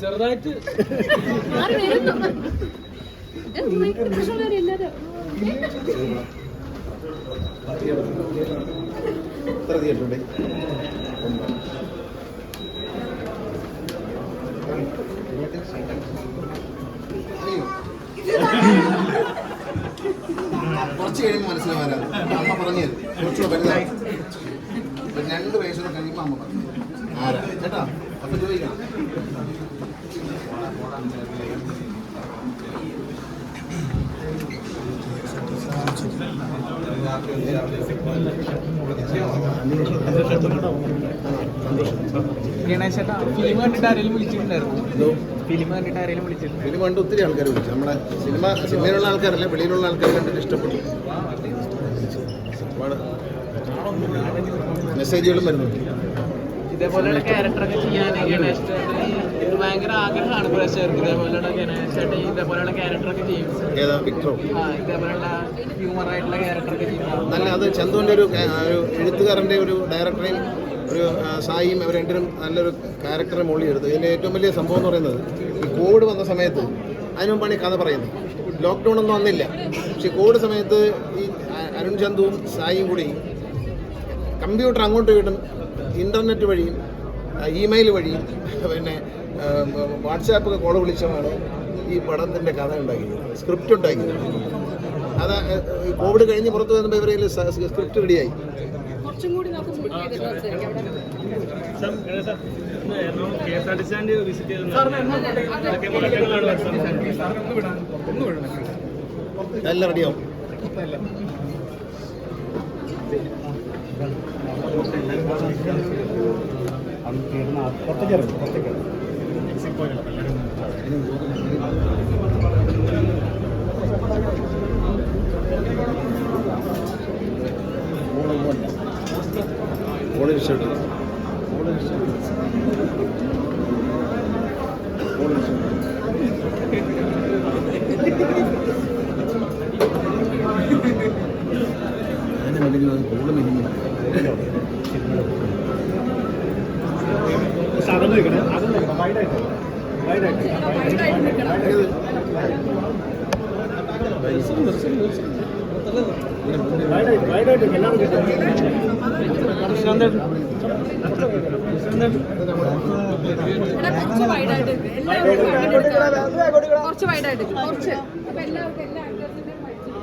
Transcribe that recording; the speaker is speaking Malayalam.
ചെറുതായിട്ട് എത്ര തിയേറ്ററുണ്ട്? കുറച്ച് കഴിയുമ്പോൾ മനസ്സിലാവാനാണ് അമ്മ പറഞ്ഞു കുറച്ചുകൂടെ വലുതായി 2 വയസ്സോടെ കഴിയുമ്പോൾ അമ്മ പറഞ്ഞു ആരാ ചേട്ടാ അപ്പൊ ചോദിക്കണം. ഗണേശേട്ടാ ഫിലിം കണ്ടിട്ട് ആരെങ്കിലും വിളിച്ചിട്ടുണ്ടായിരുന്നു? ഫിലിം കണ്ടിട്ട് ആരെങ്കിലും വിളിച്ചിട്ടുണ്ട്? ഫിലിം കണ്ട് ഒത്തിരി ആൾക്കാർ വിളിച്ചു. നമ്മളെ സിനിമയിലുള്ള ആൾക്കാരല്ല, വെളിയിലുള്ള ആൾക്കാർ കണ്ടിട്ട് ഇഷ്ടപ്പെട്ടു. ഒരുപാട് മെസ്സേജുകളും വരുന്നുണ്ട്. ഇതേപോലെയുള്ള ക്യാരക്ടറൊക്കെ ചെയ്യാൻ ഭയങ്കര ആഗ്രഹമാണ് പ്രേക്ഷകർക്ക്. ഇതേപോലെയുള്ള ഗണേശേട്ടൻ ഇതേപോലെയുള്ള ക്യാരക്ടറൊക്കെ ചെയ്യും. ഏതാ വിക്ടറോ? ഇതേപോലെയുള്ള ഹ്യൂമറായിട്ടുള്ള ക്യാരക്ടറൊക്കെ ചെയ്യും. നല്ല അത് ചന്തുവിൻ്റെ ഒരു എഴുത്തുകാരൻ്റെ ഒരു ഡയറക്ടറെയും ഒരു സായിയും അവർ രണ്ടിനും നല്ലൊരു ക്യാരക്ടറെ മൊഴിയെടുത്തു. ഇതിൻ്റെ ഏറ്റവും വലിയ സംഭവം എന്ന് പറയുന്നത് ഈ കോവിഡ് വന്ന സമയത്ത് അതിനു മുമ്പാണ് ഈ കഥ പറയുന്നത്. ലോക്ക്ഡൗൺ ഒന്നും വന്നില്ല. പക്ഷേ കോവിഡ് സമയത്ത് ഈ അരുൺ ചന്തുവും സായിയും കൂടി കമ്പ്യൂട്ടർ അങ്ങോട്ടും ഇങ്ങോട്ടും ഇൻ്റർനെറ്റ് വഴിയും ഇമെയിൽ വഴിയും പിന്നെ വാട്സാപ്പ് കോൾ വിളിച്ചുമാണ് ഈ പടത്തിൻ്റെ കഥ ഉണ്ടാക്കിയത്, സ്ക്രിപ്റ്റ് ഉണ്ടാക്കിയത്. അത് കോവിഡ് കഴിഞ്ഞ് പുറത്ത് വരുമ്പോൾ ഇവരെ സ്ക്രിപ്റ്റ് റെഡിയായി. എല്ലാം റെഡിയാവും. കുറച്ച് വൈഡായിട്ട് കുറച്ച് അപ്പൊ എല്ലാവർക്കും